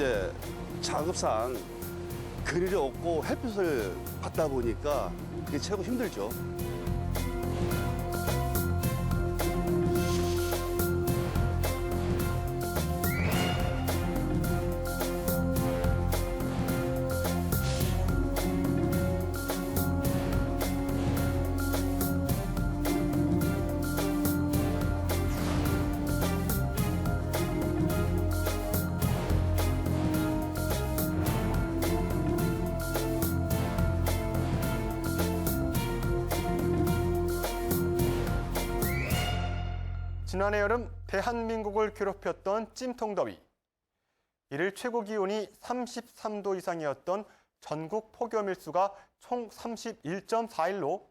이제 작업상 그늘이 없고 햇빛을 받다 보니까 그게 최고 힘들죠. 지난해 여름 대한민국을 괴롭혔던 찜통더위. 이를 최고 기온이 33도 이상이었던 전국 폭염일수가 총 31.4일로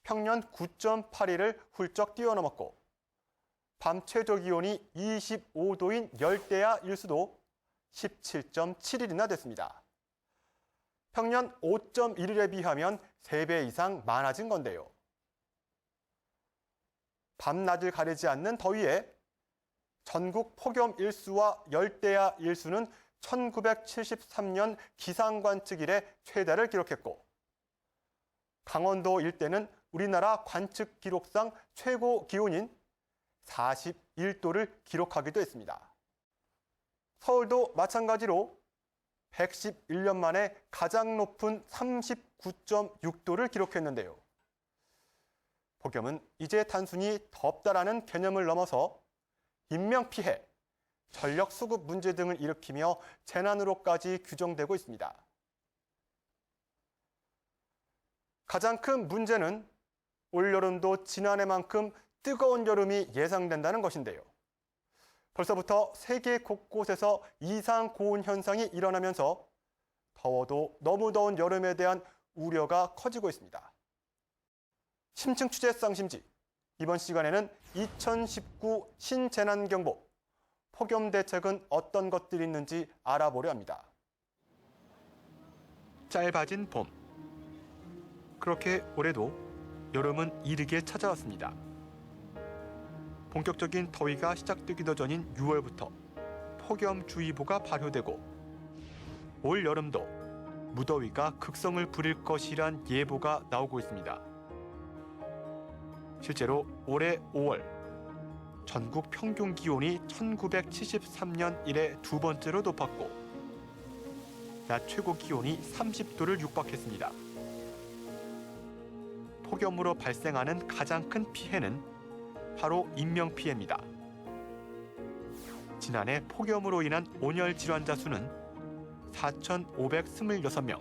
평년 9.8일을 훌쩍 뛰어넘었고 밤 최저 기온이 25도인 열대야 일수도 17.7일이나 됐습니다. 평년 5.1일에 비하면 3배 이상 많아진 건데요. 밤낮을 가리지 않는 더위에 전국 폭염 일수와 열대야 일수는 1973년 기상관측 이래 최다를 기록했고 강원도 일대는 우리나라 관측 기록상 최고 기온인 41도를 기록하기도 했습니다. 서울도 마찬가지로 111년 만에 가장 높은 39.6도를 기록했는데요. 폭염은 이제 단순히 덥다라는 개념을 넘어서 인명피해, 전력수급 문제 등을 일으키며 재난으로까지 규정되고 있습니다. 가장 큰 문제는 올여름도 지난해만큼 뜨거운 여름이 예상된다는 것인데요. 벌써부터 세계 곳곳에서 이상 고온 현상이 일어나면서 더워도 너무 더운 여름에 대한 우려가 커지고 있습니다. 심층 취재 쌍심지, 이번 시간에는 2019 신재난경보, 폭염 대책은 어떤 것들이 있는지 알아보려 합니다. 짧아진 봄. 그렇게 올해도 여름은 이르게 찾아왔습니다. 본격적인 더위가 시작되기도 전인 6월부터 폭염주의보가 발효되고 올 여름도 무더위가 극성을 부릴 것이란 예보가 나오고 있습니다. 실제로 올해 5월 전국 평균 기온이 1973년 이래 두 번째로 높았고 낮 최고 기온이 30도를 육박했습니다. 폭염으로 발생하는 가장 큰 피해는 바로 인명피해입니다. 지난해 폭염으로 인한 온열 질환자 수는 4,526명,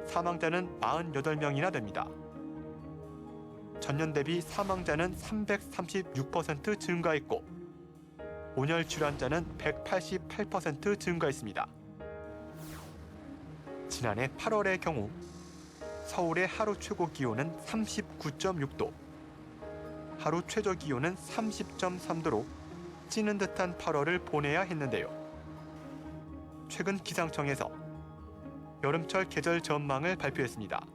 사망자는 48명이나 됩니다. 전년 대비 사망자는 336% 증가했고 온열 질환자는 188% 증가했습니다. 지난해 8월의 경우 서울의 하루 최고 기온은 39.6도, 하루 최저 기온은 30.3도로 찌는 듯한 8월을 보내야 했는데요. 최근 기상청에서 여름철 계절 전망을 발표했습니다.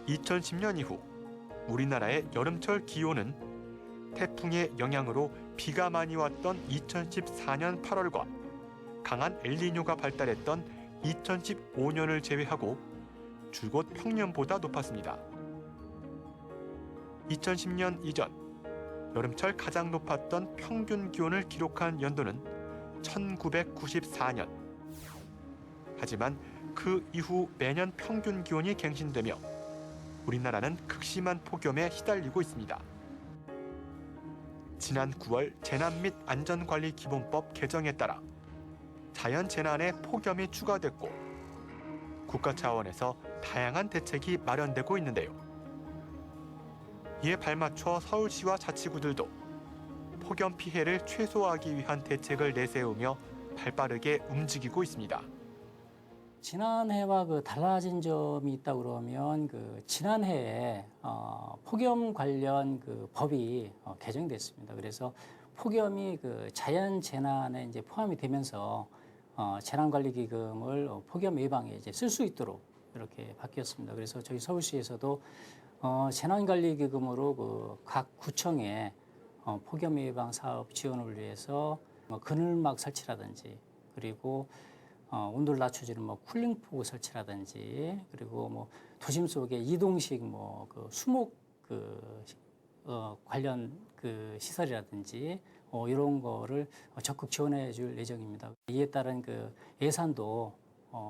2010년 이후 우리나라의 여름철 기온은 태풍의 영향으로 비가 많이 왔던 2014년 8월과 강한 엘니뇨가 발달했던 2015년을 제외하고 줄곧 평년보다 높았습니다. 2010년 이전 여름철 가장 높았던 평균 기온을 기록한 연도는 1994년. 하지만 그 이후 매년 평균 기온이 갱신되며 우리나라는 극심한 폭염에 시달리고 있습니다. 지난 9월 재난 및 안전관리기본법 개정에 따라 자연재난에 폭염이 추가됐고 국가 차원에서 다양한 대책이 마련되고 있는데요. 이에 발맞춰 서울시와 자치구들도 폭염 피해를 최소화하기 위한 대책을 내세우며 발빠르게 움직이고 있습니다. 지난해와 달라진 점이 있다 그러면 지난해에 폭염 관련 법이 개정됐습니다. 그래서 폭염이 자연 재난에 이제 포함이 되면서 재난관리기금을 폭염 예방에 이제 쓸 수 있도록 이렇게 바뀌었습니다. 그래서 저희 서울시에서도 재난관리기금으로 각 구청에 폭염 예방 사업 지원을 위해서 뭐 그늘막 설치라든지 그리고 온도를 낮춰주는 뭐 쿨링 포구 설치라든지 그리고 뭐 도심 속에 이동식 뭐 그 수목 관련 그 시설이라든지 이런 거를 적극 지원해 줄 예정입니다. 이에 따른 그 예산도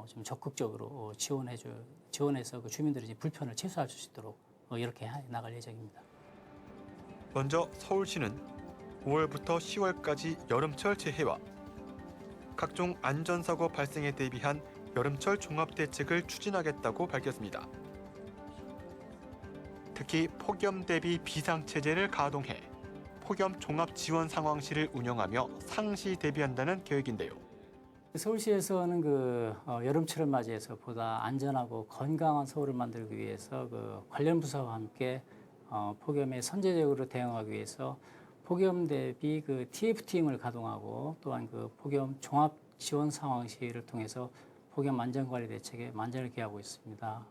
좀 적극적으로 지원해서 그 주민들의 이제 불편을 최소화할 수 있도록 이렇게 해 나갈 예정입니다. 먼저 서울시는 5월부터 10월까지 여름철 재해와 각종 안전사고 발생에 대비한 여름철 종합대책을 추진하겠다고 밝혔습니다. 특히 폭염 대비 비상체제를 가동해 폭염 종합지원상황실을 운영하며 상시 대비한다는 계획인데요. 서울시에서는 그 여름철을 맞이해서 보다 안전하고 건강한 서울을 만들기 위해서 그 관련 부서와 함께 폭염에 선제적으로 대응하기 위해서 폭염 대비 그 TF팀을 가동하고 또한 그 폭염 종합 지원 상황실을 통해서 폭염 안전관리 대책에 만전을 기하고 있습니다.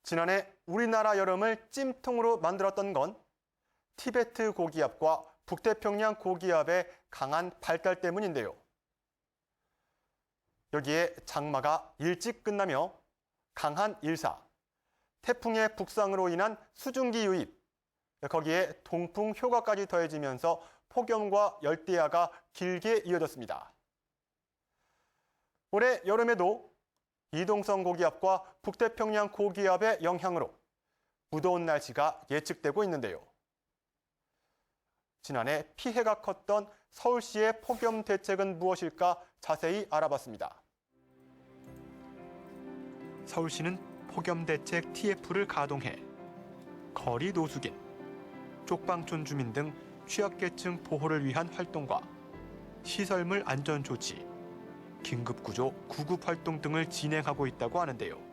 지난해 우리나라 여름을 찜통으로 만들었던 건 티베트 고기압과 북태평양 고기압의 강한 발달 때문인데요. 여기에 장마가 일찍 끝나며 강한 일사, 태풍의 북상으로 인한 수증기 유입, 거기에 동풍 효과까지 더해지면서 폭염과 열대야가 길게 이어졌습니다. 올해 여름에도 이동성 고기압과 북태평양 고기압의 영향으로 무더운 날씨가 예측되고 있는데요. 지난해 피해가 컸던 서울시의 폭염 대책은 무엇일까 자세히 알아봤습니다. 서울시는 폭염 대책 TF를 가동해 거리 노숙인, 쪽방촌 주민 등 취약계층 보호를 위한 활동과 시설물 안전 조치, 긴급구조, 구급 활동 등을 진행하고 있다고 하는데요.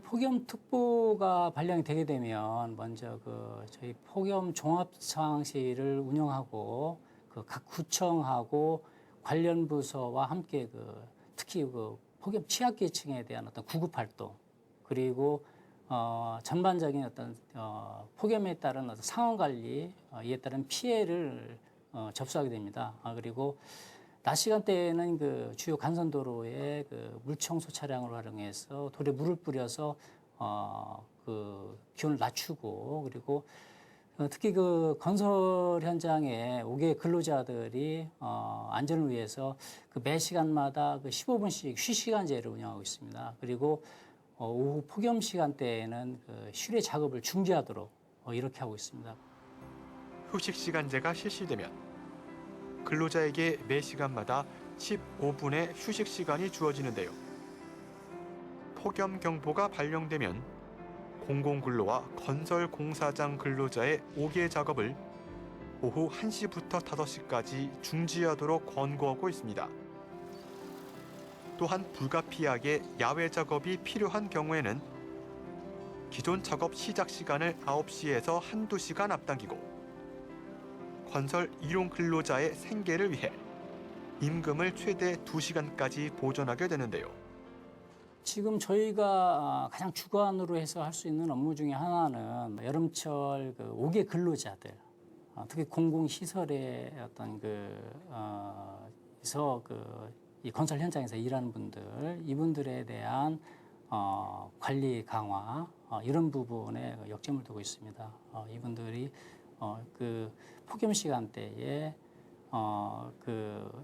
폭염특보가 발령이 되게 되면 먼저 그 저희 폭염 종합상황실을 운영하고 그 각 구청하고 관련 부서와 함께 그 특히 그 폭염 취약계층에 대한 어떤 구급 활동 그리고 전반적인 어떤 폭염에 따른 어떤 상황 관리 이에 따른 피해를 접수하게 됩니다. 그리고 낮 시간대에는 그 주요 간선도로에 그 물청소 차량을 활용해서 돌에 물을 뿌려서 그 기온을 낮추고 그리고 특히 그 건설 현장에 5개 근로자들이 안전을 위해서 그 매 시간마다 그 15분씩 휴식시간제를 운영하고 있습니다. 그리고 오후 폭염 시간대에는 그 휴례 작업을 중지하도록 이렇게 하고 있습니다. 휴식 시간제가 실시되면 근로자에게 매 시간마다 15분의 휴식 시간이 주어지는데요. 폭염 경보가 발령되면 공공근로와 건설공사장 근로자의 5개 작업을 오후 1시부터 5시까지 중지하도록 권고하고 있습니다. 또한 불가피하게 야외 작업이 필요한 경우에는 기존 작업 시작 시간을 9시에서 한두 시간 앞당기고 건설 일용 근로자의 생계를 위해 임금을 최대 2시간까지 보존하게 되는데요. 지금 저희가 가장 주관으로 해서 할 수 있는 업무 중에 하나는 여름철 그 5개 근로자들, 특히 공공시설의 어떤 이 건설 현장에서 일하는 분들, 이분들에 대한 관리 강화 이런 부분에 역점을 두고 있습니다. 이분들이 그 폭염 시간대에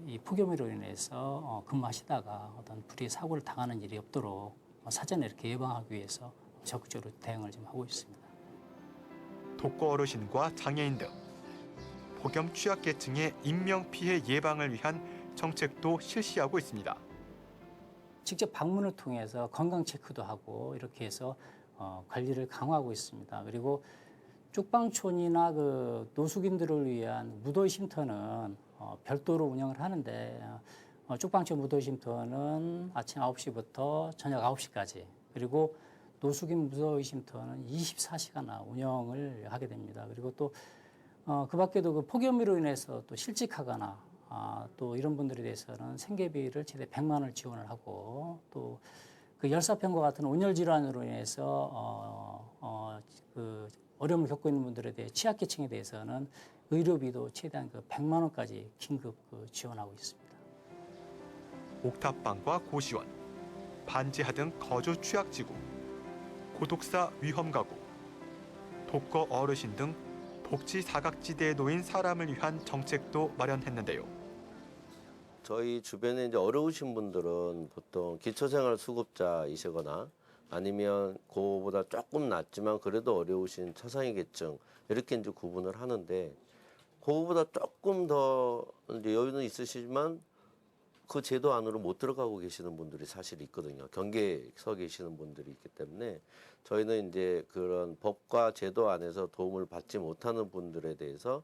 이 폭염으로 인해서 근무하시다가 어떤 불의 사고를 당하는 일이 없도록 사전에 이렇게 예방하기 위해서 적극적으로 대응을 좀 하고 있습니다. 독거 어르신과 장애인 등 폭염 취약계층의 인명 피해 예방을 위한 정책도 실시하고 있습니다. 직접 방문을 통해서 건강 체크도 하고 이렇게 해서 관리를 강화하고 있습니다. 그리고 쪽방촌이나 그 노숙인들을 위한 무더위 쉼터는 별도로 운영을 하는데 쪽방촌 무더위 쉼터는 아침 9시부터 저녁 9시까지 그리고 노숙인 무더위 쉼터는 24시간 운영을 하게 됩니다. 그리고 또 그 밖에도 그 폭염으로 인해서 또 실직하거나 또 이런 분들에 대해서는 생계비를 최대 100만 원을 지원을 하고 또 그 열사병과 같은 온열 질환으로 인해서 그 어려움을 겪고 있는 분들에 대해 취약계층에 대해서는 의료비도 최대한 100만 원까지 긴급 지원하고 있습니다. 옥탑방과 고시원, 반지하 등 거주 취약지구, 고독사 위험가구, 독거 어르신 등 복지 사각지대에 놓인 사람을 위한 정책도 마련했는데요. 저희 주변에 이제 어려우신 분들은 보통 기초생활수급자이시거나 아니면 그거보다 조금 낮지만 그래도 어려우신 차상위 계층 이렇게 이제 구분을 하는데 그거보다 조금 더 이제 여유는 있으시지만 그 제도 안으로 못 들어가고 계시는 분들이 사실 있거든요. 경계에 서 계시는 분들이 있기 때문에 저희는 이제 그런 법과 제도 안에서 도움을 받지 못하는 분들에 대해서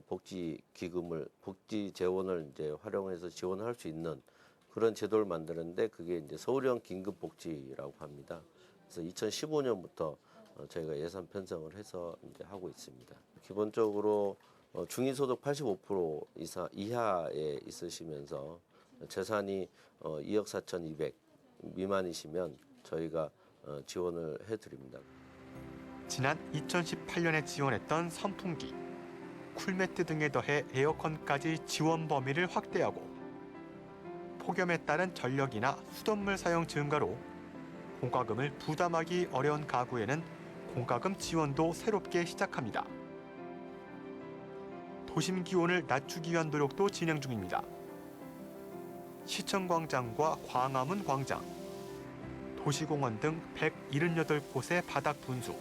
복지 재원을 이제 활용해서 지원할 수 있는 그런 제도를 만드는데 그게 이제 서울형 긴급복지라고 합니다. 그래서 2015년부터 저희가 예산 편성을 해서 이제 하고 있습니다. 기본적으로 중위소득 85% 이하에 있으시면서 재산이 2억 4,200 미만이시면 저희가 지원을 해드립니다. 지난 2018년에 지원했던 선풍기, 쿨매트 등에 더해 에어컨까지 지원 범위를 확대하고 폭염에 따른 전력이나 수돗물 사용 증가로 공과금을 부담하기 어려운 가구에는 공과금 지원도 새롭게 시작합니다. 도심 기온을 낮추기 위한 노력도 진행 중입니다. 시청광장과 광화문 광장, 도시공원 등 178곳의 바닥 분수,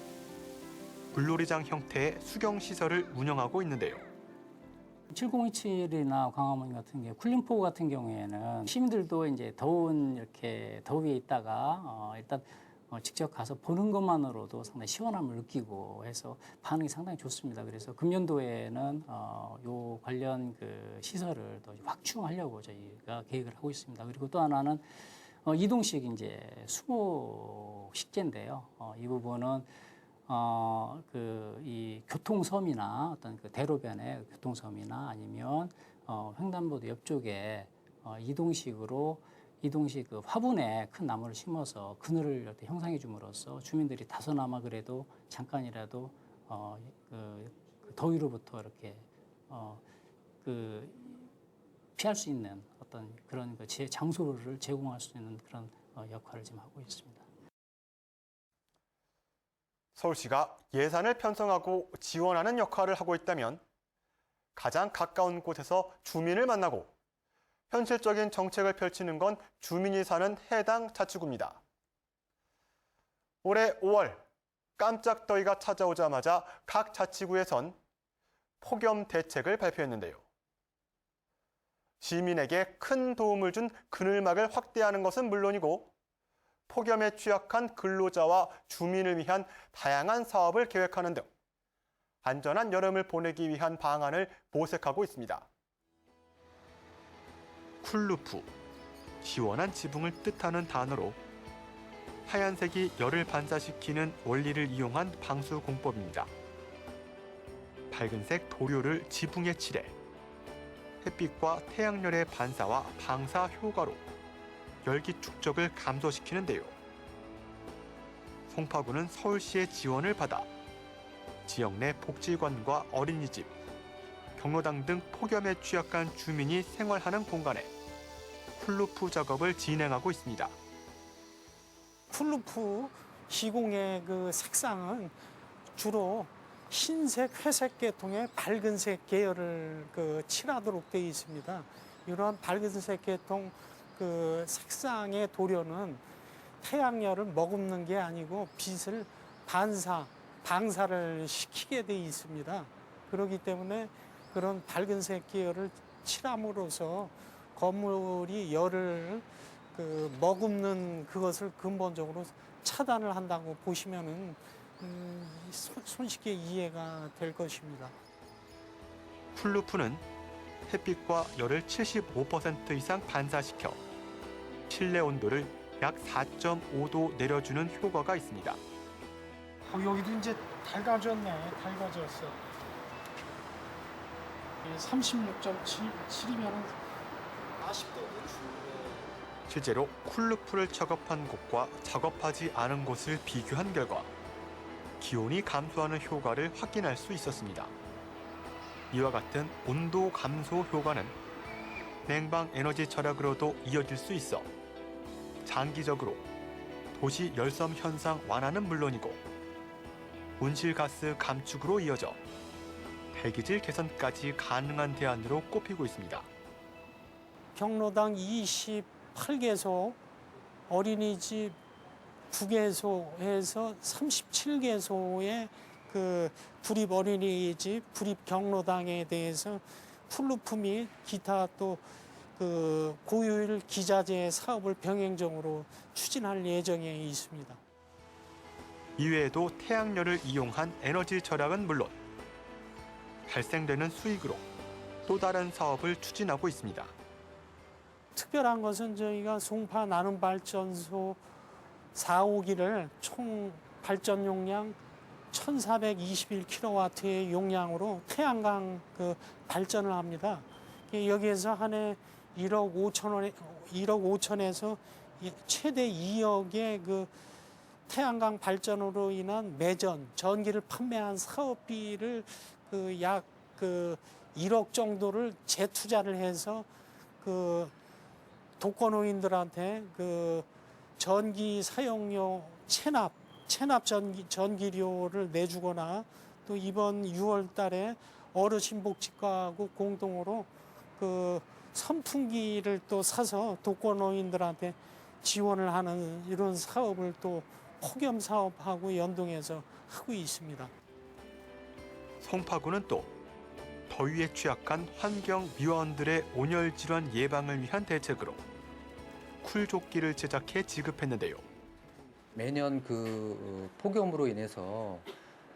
물놀이장 형태의 수경시설을 운영하고 있는데요. 7027이나 광화문 같은 경우, 쿨링포 같은 경우에는 시민들도 이제 더운 이렇게 더위에 있다가 일단 직접 가서 보는 것만으로도 상당히 시원함을 느끼고 해서 반응이 상당히 좋습니다. 그래서 금년도에는 요 관련 시설을 더 확충하려고 저희가 계획을 하고 있습니다. 그리고 또 하나는 이동식 이제 수목 식재인데요. 이 부분은 이 교통섬이나 어떤 대로변의 교통섬이나 아니면 횡단보도 옆쪽에 이동식 화분에 큰 나무를 심어서 그늘을 이렇게 형성해 줌으로써 주민들이 다소나마 그래도 잠깐이라도 더위로부터 이렇게 피할 수 있는 어떤 그런 장소를 제공할 수 있는 그런 역할을 지금 하고 있습니다. 서울시가 예산을 편성하고 지원하는 역할을 하고 있다면 가장 가까운 곳에서 주민을 만나고 현실적인 정책을 펼치는 건 주민이 사는 해당 자치구입니다. 올해 5월 깜짝 더위가 찾아오자마자 각 자치구에선 폭염 대책을 발표했는데요. 시민에게 큰 도움을 준 그늘막을 확대하는 것은 물론이고 폭염에 취약한 근로자와 주민을 위한 다양한 사업을 계획하는 등 안전한 여름을 보내기 위한 방안을 모색하고 있습니다. 쿨루프, 시원한 지붕을 뜻하는 단어로 하얀색이 열을 반사시키는 원리를 이용한 방수 공법입니다. 밝은색 도료를 지붕에 칠해 햇빛과 태양열의 반사와 방사 효과로 열기 축적을 감소시키는데요. 송파구는 서울시의 지원을 받아 지역 내 복지관과 어린이집, 경로당 등 폭염에 취약한 주민이 생활하는 공간에 쿨루프 작업을 진행하고 있습니다. 쿨루프 시공의 색상은 주로 흰색, 회색 계통의 밝은색 계열을 칠하도록 되어 있습니다. 이러한 밝은색 계통 색상의 도료는 태양열을 머금는 게 아니고 빛을 방사를 시키게 되어 있습니다. 그렇기 때문에 그런 밝은색 계열을 칠함으로써 건물이 열을 머금는 그것을 근본적으로 차단을 한다고 보시면은 손쉽게 이해가 될 것입니다. 쿨루프는 햇빛과 열을 75% 이상 반사시켜 실내 온도를 약 4.5도 내려주는 효과가 있습니다. 여기도 이제 밝아졌네. 밝아졌어. 36.7이면 40도도 실제로 쿨루프를 작업한 곳과 작업하지 않은 곳을 비교한 결과 기온이 감소하는 효과를 확인할 수 있었습니다. 이와 같은 온도 감소 효과는 냉방 에너지 절약으로도 이어질 수 있어 장기적으로 도시 열섬 현상 완화는 물론이고 온실가스 감축으로 이어져 대기질 개선까지 가능한 대안으로 꼽히고 있습니다. 경로당 28개소, 어린이집 9개소에서 37개소의 그 구립 어린이집, 구립 경로당에 대해서 풀루프 및 기타 또 그 고효율 기자재 사업을 병행적으로 추진할 예정에 있습니다. 이외에도 태양열을 이용한 에너지 절약은 물론 발생되는 수익으로 또 다른 사업을 추진하고 있습니다. 특별한 것은 저희가 송파 나눔발전소 4호기를 총 발전 용량 1421kW의 용량으로 태양광 그 발전을 합니다. 여기에서 한 해 1억 5천에서 최대 2억의 그 태양광 발전으로 인한 매전, 전기를 판매한 사업비를 약 1억 정도를 재투자를 해서 그 독거노인들한테 그 전기 사용료 체납 전기료를 내주거나 또 이번 6월 달에 어르신복지과하고 공동으로 그 선풍기를 또 사서 독거노인들한테 지원을 하는 이런 사업을 또 폭염 사업하고 연동해서 하고 있습니다. 송파구는 또 더위에 취약한 환경 미화원들의 온열 질환 예방을 위한 대책으로 쿨조끼를 제작해 지급했는데요. 매년 그 폭염으로 인해서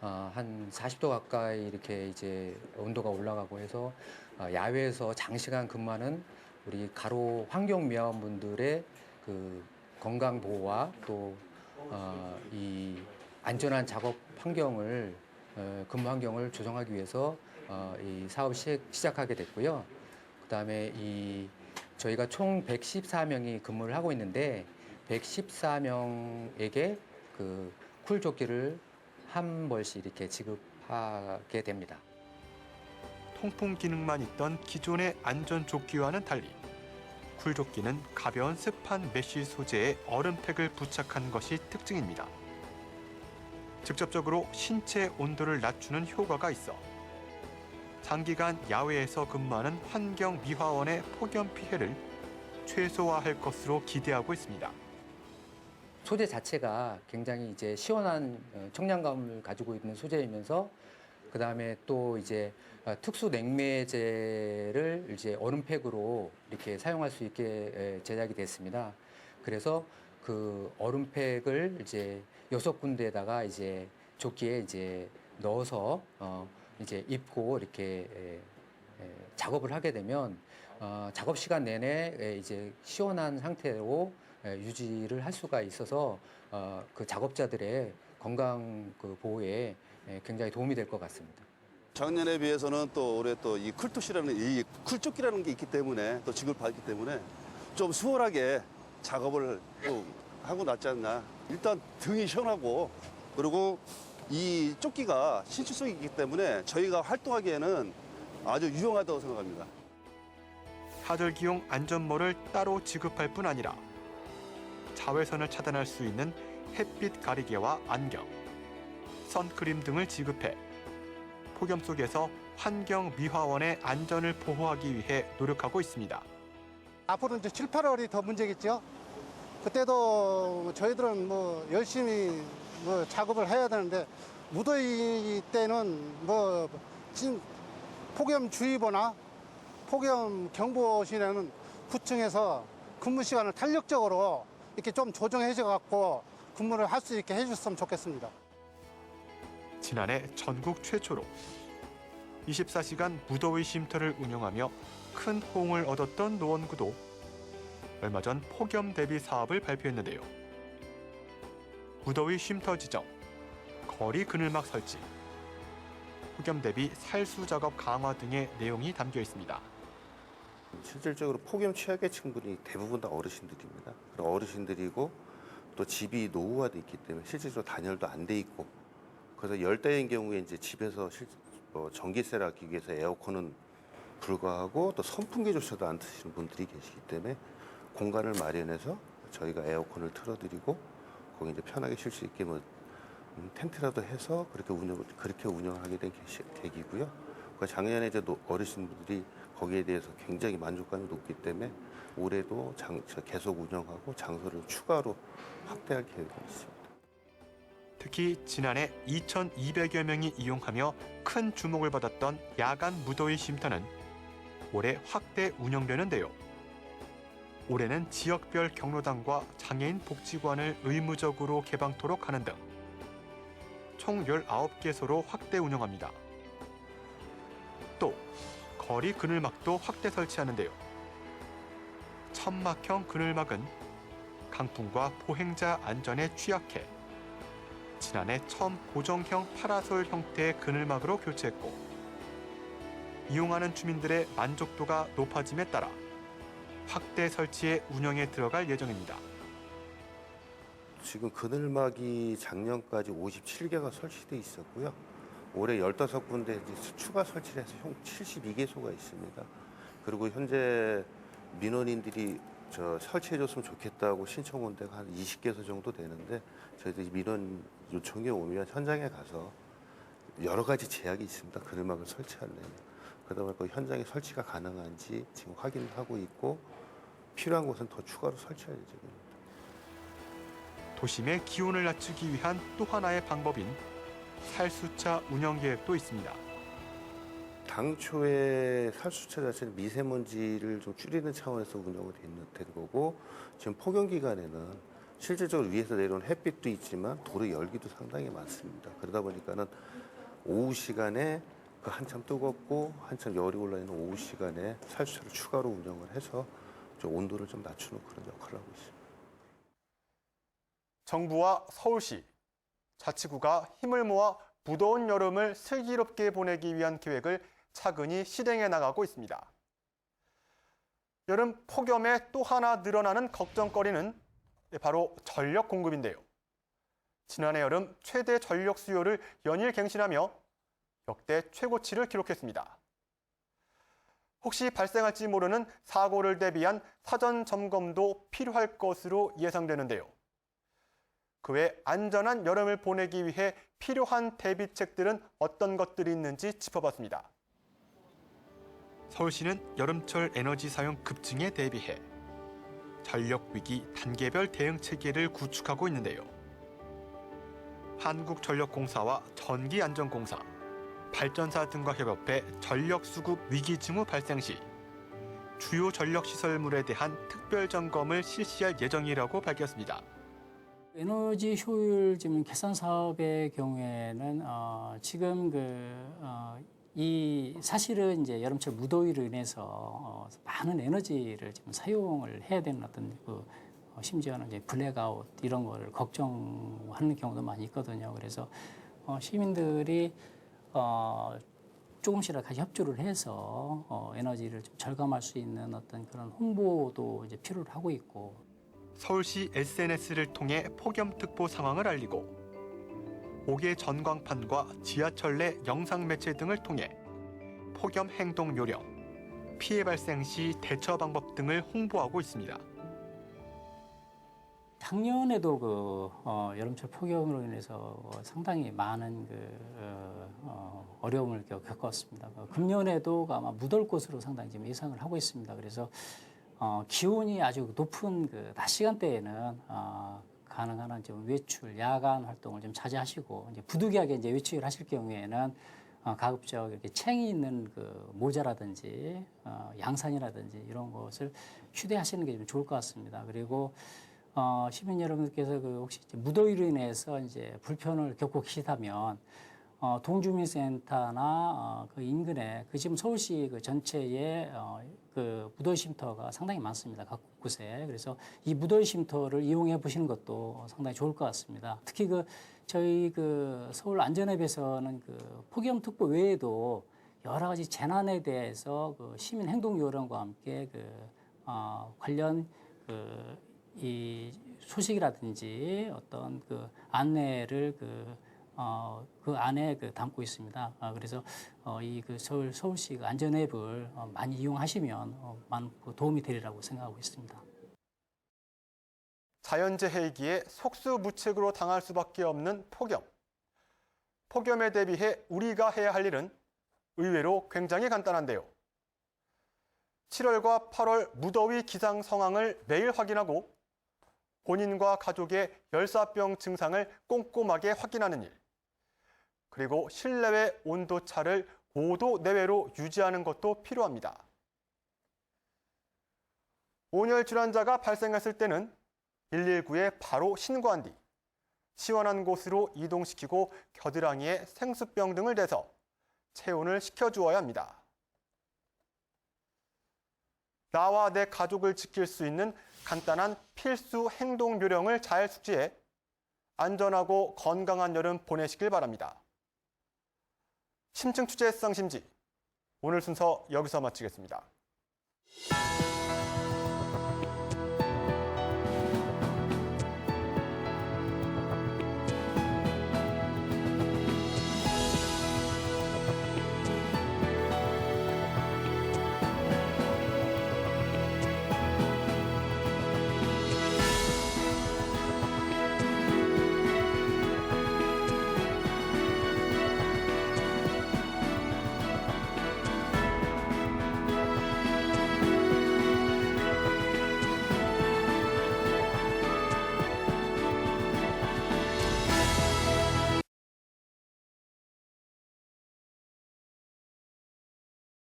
한 40도 가까이 이렇게 이제 온도가 올라가고 해서 야외에서 장시간 근무하는 우리 가로 환경 미화원분들의 그 건강 보호와 또 이 안전한 작업 환경을 근무 환경을 조성하기 위해서 이 사업 시작하게 됐고요. 그다음에 저희가 총 114명이 근무를 하고 있는데 114명에게 그 쿨조끼를 한 벌씩 이렇게 지급하게 됩니다. 통풍 기능만 있던 기존의 안전조끼와는 달리 쿨조끼는 가벼운 스판 메쉬 소재의 얼음팩을 부착한 것이 특징입니다. 직접적으로 신체 온도를 낮추는 효과가 있어 장기간 야외에서 근무하는 환경 미화원의 폭염 피해를 최소화할 것으로 기대하고 있습니다. 소재 자체가 굉장히 이제 시원한 청량감을 가지고 있는 소재이면서 그다음에 또 이제 특수 냉매제를 이제 얼음팩으로 이렇게 사용할 수 있게 제작이 됐습니다. 그래서 그 얼음팩을 이제 6군데에다가 이제 조끼에 이제 넣어서 이제 입고 이렇게 작업을 하게 되면 작업 시간 내내 이제 시원한 상태로 유지를 할 수가 있어서 그 작업자들의 건강 그 보호에 굉장히 도움이 될 것 같습니다. 작년에 비해서는 또 올해 또 이 쿨토시라는 이 쿨조끼라는 게 있기 때문에 또 지급을 받기 때문에 좀 수월하게 작업을 또 하고 낫지 않나. 일단 등이 시원하고 그리고 이 조끼가 신축성이 있기 때문에 저희가 활동하기에는 아주 유용하다고 생각합니다. 하절기용 안전모를 따로 지급할 뿐 아니라 자외선을 차단할 수 있는 햇빛 가리개와 안경, 선크림 등을 지급해 폭염 속에서 환경 미화원의 안전을 보호하기 위해 노력하고 있습니다. 앞으로 이제 7, 8월이 더 문제겠죠. 그때도 저희들은 뭐 열심히 뭐 작업을 해야 되는데 무더위 때는 뭐 지금 폭염주의보나 폭염 경보시에는 구청에서 근무 시간을 탄력적으로 이렇게 좀 조정해 줘 갖고 근무를 할 수 있게 해줬으면 좋겠습니다. 지난해 전국 최초로 24시간 무더위 쉼터를 운영하며 큰 호응을 얻었던 노원구도 얼마 전 폭염 대비 사업을 발표했는데요. 무더위 쉼터 지정, 거리 그늘막 설치, 폭염 대비 살수 작업 강화 등의 내용이 담겨 있습니다. 실질적으로 폭염 취약계층분이 대부분 다 어르신들입니다. 어르신들이고 또 집이 노후화돼 있기 때문에 실질적으로 단열도 안 돼 있고 그래서 열대인 경우에 이제 집에서 전기세를 아끼기 위해서 에어컨은 불가하고 또 선풍기조차도 안 트시는 분들이 계시기 때문에 공간을 마련해서 저희가 에어컨을 틀어드리고 거기 이제 편하게 쉴 수 있게 텐트라도 해서 그렇게 운영을 하게 된 계기고요. 작년에 이제 어르신분들이 거기에 대해서 굉장히 만족감이 높기 때문에 올해도 계속 운영하고 장소를 추가로 확대할 계획이 있습니다. 특히 지난해 2,200여 명이 이용하며 큰 주목을 받았던 야간 무더위 쉼터는 올해 확대 운영되는데요. 올해는 지역별 경로당과 장애인 복지관을 의무적으로 개방토록 하는 등 총 19개소로 확대 운영합니다. 또 거리 그늘막도 확대 설치하는데요. 천막형 그늘막은 강풍과 보행자 안전에 취약해 지난해 처음 고정형 파라솔 형태의 그늘막으로 교체했고 이용하는 주민들의 만족도가 높아짐에 따라 확대 설치에 운영에 들어갈 예정입니다. 지금 그늘막이 작년까지 57개가 설치돼 있었고요. 올해 15군데 추가 설치를 해서 총 72개소가 있습니다. 그리고 현재 민원인들이 설치해줬으면 좋겠다고 신청 온 데가 한 20개소 정도 되는데 저희들이 민원 요청이 오면 현장에 가서 여러 가지 제약이 있습니다. 그늘막을 설치하려면. 그러다 보니까 현장에 설치가 가능한지 지금 확인하고 있고 필요한 곳은 더 추가로 설치할 예정입니다. 도심의 기온을 낮추기 위한 또 하나의 방법인 살수차 운영 계획도 있습니다. 당초에 살수차 자체는 미세먼지를 좀 줄이는 차원에서 운영이 된 거고 지금 폭염 기간에는 실질적으로 위에서 내려오는 햇빛도 있지만 도로 열기도 상당히 많습니다. 그러다 보니까는 오후 시간에 그 한참 뜨겁고 한참 열이 올라 있는 오후 시간에 살수차를 추가로 운영을 해서 좀 온도를 좀 낮추는 그런 역할을 하고 있습니다. 정부와 서울시, 자치구가 힘을 모아 무더운 여름을 슬기롭게 보내기 위한 계획을 차근히 실행해 나가고 있습니다. 여름 폭염에 또 하나 늘어나는 걱정거리는 바로 전력 공급인데요. 지난해 여름 최대 전력 수요를 연일 갱신하며 역대 최고치를 기록했습니다. 혹시 발생할지 모르는 사고를 대비한 사전 점검도 필요할 것으로 예상되는데요. 그 외 안전한 여름을 보내기 위해 필요한 대비책들은 어떤 것들이 있는지 짚어봤습니다. 서울시는 여름철 에너지 사용 급증에 대비해 전력 위기 단계별 대응 체계를 구축하고 있는데요. 한국전력공사와 전기안전공사, 발전사 등과 협업해 전력 수급 위기 징후 발생 시 주요 전력 시설물에 대한 특별 점검을 실시할 예정이라고 밝혔습니다. 에너지 효율 지금 개선 사업의 경우에는 지금 이 사실은 이제 여름철 무더위로 인해서 많은 에너지를 지금 사용을 해야 되는 어떤 심지어는 이제 블랙아웃 이런 거를 걱정하는 경우도 많이 있거든요. 그래서 시민들이 조금씩이라도 같이 협조를 해서 에너지를 좀 절감할 수 있는 어떤 그런 홍보도 이제 필요로 하고 있고. 서울시 SNS를 통해 폭염특보 상황을 알리고 5개 전광판과 지하철 내 영상 매체 등을 통해 폭염 행동 요령, 피해 발생 시 대처 방법 등을 홍보하고 있습니다. 작년에도 여름철 폭염으로 인해서 상당히 많은 어려움을 겪었습니다. 금년에도 아마 무더울 것으로 상당히 지금 예상을 하고 있습니다. 그래서 기온이 아주 높은 낮 시간대에는 가능한 한 좀 외출, 야간 활동을 좀 자제하시고 이제 부득이하게 이제 외출을 하실 경우에는 가급적 이렇게 챙이 있는 모자라든지 양산이라든지 이런 것을 휴대하시는 게 좀 좋을 것 같습니다. 그리고 시민 여러분들께서 혹시 무더위로 인해서 이제 불편을 겪고 계시다면 동주민센터나 그 인근에 지금 서울시 전체에 무더위 쉼터가 상당히 많습니다. 각 곳에. 그래서 이 무더위 쉼터를 이용해 보시는 것도 상당히 좋을 것 같습니다. 특히 저희 서울 안전앱에서는 폭염특보 외에도 여러 가지 재난에 대해서 시민 행동 요령과 함께 관련 이 소식이라든지 어떤 안내를 그 안에 담고 있습니다. 그래서 이 서울시 안전 앱을 많이 이용하시면 많은 도움이 되리라고 생각하고 있습니다. 자연재해이기에 속수무책으로 당할 수밖에 없는 폭염. 폭염에 대비해 우리가 해야 할 일은 의외로 굉장히 간단한데요. 7월과 8월 무더위 기상 상황을 매일 확인하고 본인과 가족의 열사병 증상을 꼼꼼하게 확인하는 일. 그리고 실내외 온도차를 5도 내외로 유지하는 것도 필요합니다. 온열 질환자가 발생했을 때는 119에 바로 신고한 뒤 시원한 곳으로 이동시키고 겨드랑이에 생수병 등을 대서 체온을 식혀주어야 합니다. 나와 내 가족을 지킬 수 있는 간단한 필수 행동 요령을 잘 숙지해 안전하고 건강한 여름 보내시길 바랍니다. 심층 취재 쌍심지, 오늘 순서 여기서 마치겠습니다.